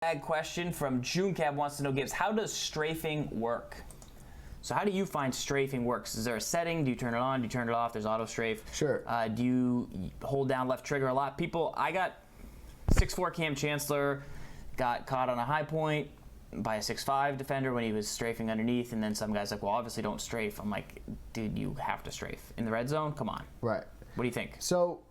Bag question from JuneCab wants to know, Gibbs, how does strafing work? So how do you find strafing works? Is there a setting? Do you turn it on? Do you turn it off? There's auto strafe. Sure. Do you hold down left trigger a lot? I got 6'4" Cam Chancellor, got caught on a high point by a 6'5" defender when he was strafing underneath, and then some guys like, well, obviously don't strafe. I'm like, dude, you have to strafe. In the red zone? Come on. Right. What do you think? So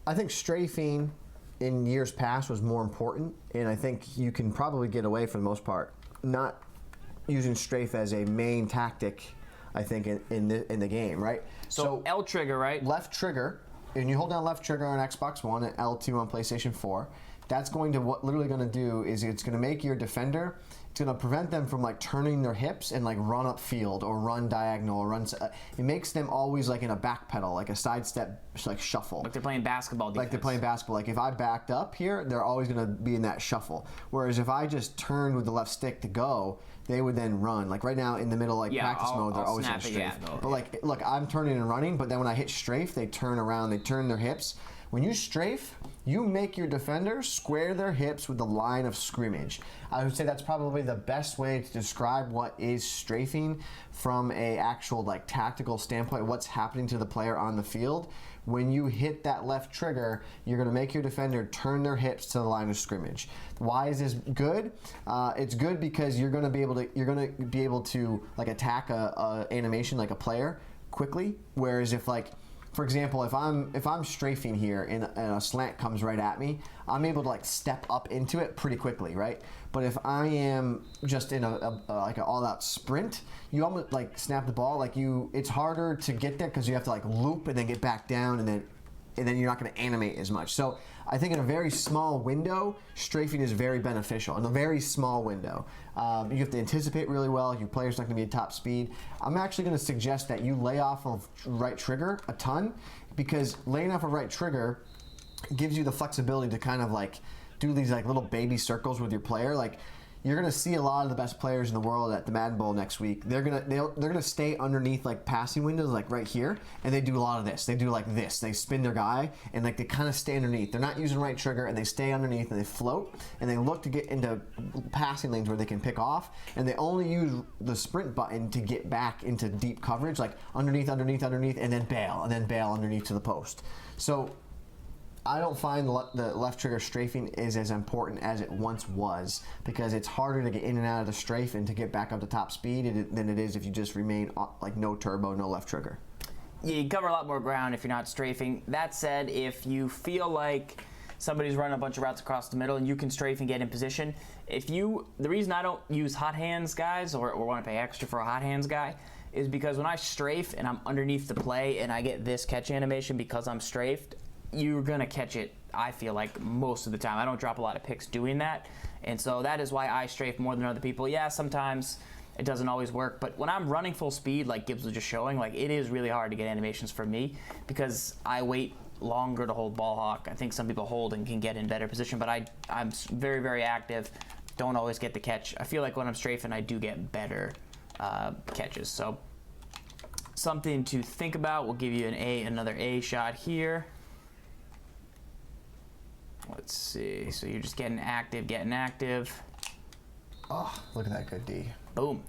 I think strafing in years past was more important, and I think you can probably get away for the most part not using strafe as a main tactic, I think, in the game, right? So L trigger, right? Left trigger, and you hold down left trigger on Xbox One and L2 on PlayStation 4. That's going to, what literally going to do is it's going to make your defender, it's going to prevent them from like turning their hips and like run upfield or run diagonal or run. It makes them always like in a back pedal, like a sidestep, like shuffle. Like they're playing basketball defense. Like they're playing basketball. Like if I backed up here, they're always going to be in that shuffle. Whereas if I just turned with the left stick to go, they would then run. Like right now in the middle, like practice mode, they're always in strafe. But like, look, I'm turning and running, but then when I hit strafe, they turn around, they turn their hips. When you strafe, you make your defenders square their hips with the line of scrimmage. I would say that's probably the best way to describe what is strafing from a actual like tactical standpoint, what's happening to the player on the field. When you hit that left trigger, you're going to make your defender turn their hips to the line of scrimmage. Why is this good? It's good because you're going to be able to like attack a animation like a player quickly. Whereas if like, for example, if I'm strafing here and a slant comes right at me, I'm able to like step up into it pretty quickly, right? But if I am just in like an all-out sprint, you almost like snap the ball, like it's harder to get there because you have to like loop and then get back down, and then you're not going to animate as much. So I think in a very small window, strafing is very beneficial. In a very small window, you have to anticipate really well. Your player's not going to be at top speed. I'm actually going to suggest that you lay off of right trigger a ton, because laying off of right trigger gives you the flexibility to kind of like do these like little baby circles with your player. Like you're gonna see a lot of the best players in the world at the Madden Bowl next week. They're gonna stay underneath like passing windows, like right here, and they do a lot of this. They do like this. They spin their guy and like they kind of stay underneath. They're not using right trigger, and they stay underneath and they float and they look to get into passing lanes where they can pick off. And they only use the sprint button to get back into deep coverage, like underneath, underneath, underneath, and then bail underneath to the post. So I don't find the left trigger strafing is as important as it once was, because it's harder to get in and out of the strafe and to get back up to top speed than it is if you just remain like no turbo, no left trigger. Yeah, you cover a lot more ground if you're not strafing. That said, if you feel like somebody's running a bunch of routes across the middle and you can strafe and get in position, the reason I don't use hot hands guys or want to pay extra for a hot hands guy is because when I strafe and I'm underneath the play and I get this catch animation because I'm strafed, you're going to catch it, I feel like, most of the time. I don't drop a lot of picks doing that, and so that is why I strafe more than other people. Yeah, sometimes it doesn't always work, but when I'm running full speed, like Gibbs was just showing, like it is really hard to get animations for me because I wait longer to hold ball hawk. I think some people hold and can get in better position, but I'm very, very active, don't always get the catch. I feel like when I'm strafing, I do get better catches, so something to think about. We'll give you another A shot here. Let's see, so you're just getting active. Oh, look at that good D. Boom.